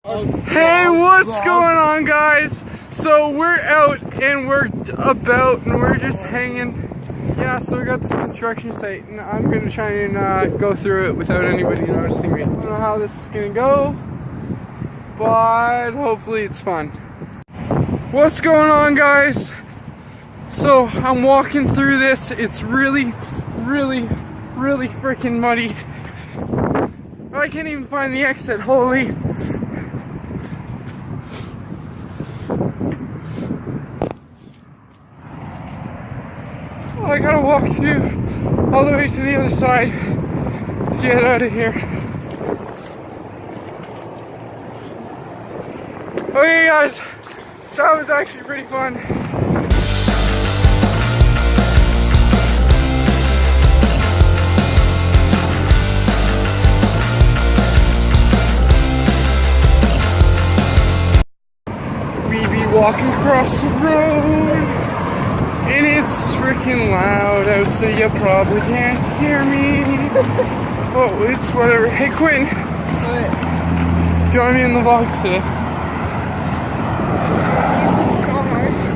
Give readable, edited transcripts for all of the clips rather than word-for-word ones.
Hey, what's going on, guys? So we're out and we're just hanging. Yeah, so we got this construction site and I'm gonna try and go through it without anybody noticing me. I don't know how this is gonna go, but hopefully it's fun. What's going on, guys? So I'm walking through this. It's really freaking muddy. I can't even find the exit, holy. I gotta walk through all the way to the other side to get out of here. Okay, guys, that was actually pretty fun. We be walking across the road. And it's freaking loud out, so you probably can't hear me. Oh, it's whatever. Hey, Quinn. What? Join me in the vlog today.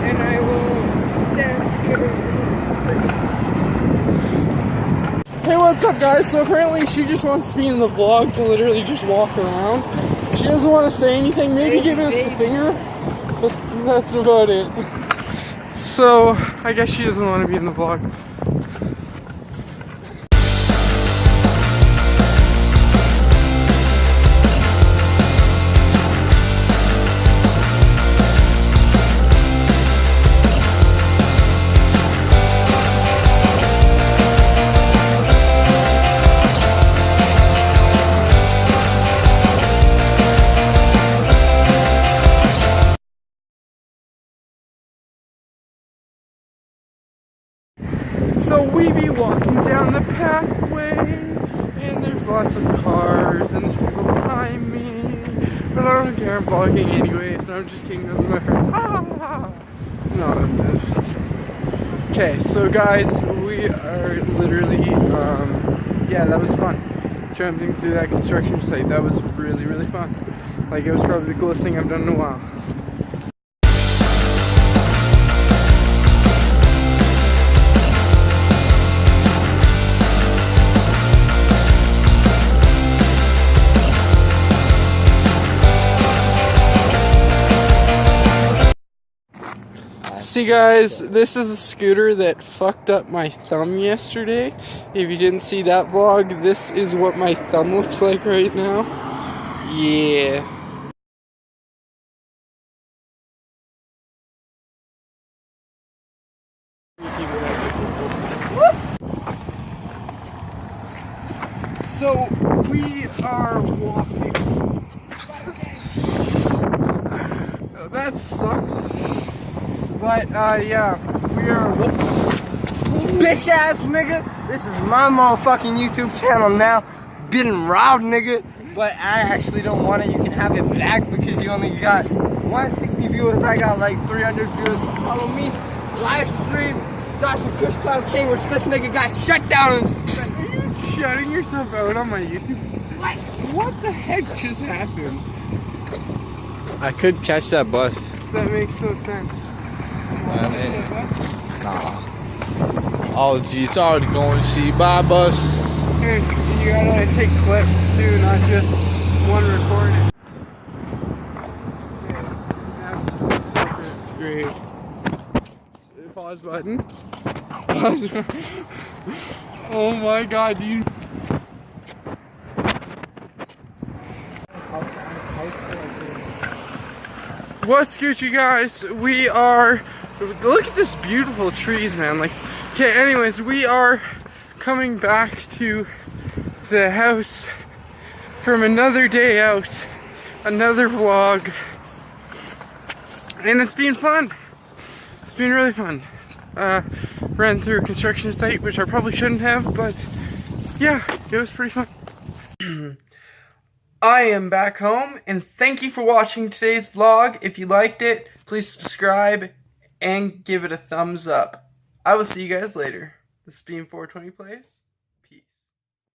And I will stand here. Hey, what's up, guys? So apparently she just wants me in the vlog to literally just walk around. She doesn't want to say anything, maybe giving us the finger, but that's about it. So, I guess she doesn't want to be in the vlog. So we be walking down the pathway, and there's lots of cars, and there's people behind me, but I don't care, I'm vlogging anyway, so I'm just kidding, those are my friends, ha ha ha. No, I'm just... Okay, so guys, we are literally, yeah, that was fun, jumping through that construction site. That was really fun. Like, it was probably the coolest thing I've done in a while. See, guys, this is a scooter that fucked up my thumb yesterday. If you didn't see that vlog, this is what my thumb looks like right now. Yeah. So, we are walking. That sucks. But, yeah, we are... Bitch ass nigga, this is my motherfucking YouTube channel now. Getting robbed, nigga. But I actually don't want it. You can have it back because you only got 160 viewers. I got like 300 viewers. Follow me. Live stream. Dawson Kush Cloud King, which this nigga got shut down. Are you shutting yourself out on my YouTube? What the heck just happened? I could catch that bus. That makes no sense. Nah. Oh, gee, it's already going to see. Bye, bus. Hey, you gotta take clips too, not just one recording. Okay, that's great. Pause button. Pause button. Oh my god, dude. What's Gucci, guys? We are... Look at this beautiful trees, man. Like, okay, anyways, we are coming back to the house from another day out, another vlog, and it's been fun. It's been really fun. Ran through a construction site, which I probably shouldn't have, but yeah, it was pretty fun. I am back home, and thank you for watching today's vlog. If you liked it, please subscribe and give it a thumbs up. I will see you guys later. This has been 420 PLAYzz.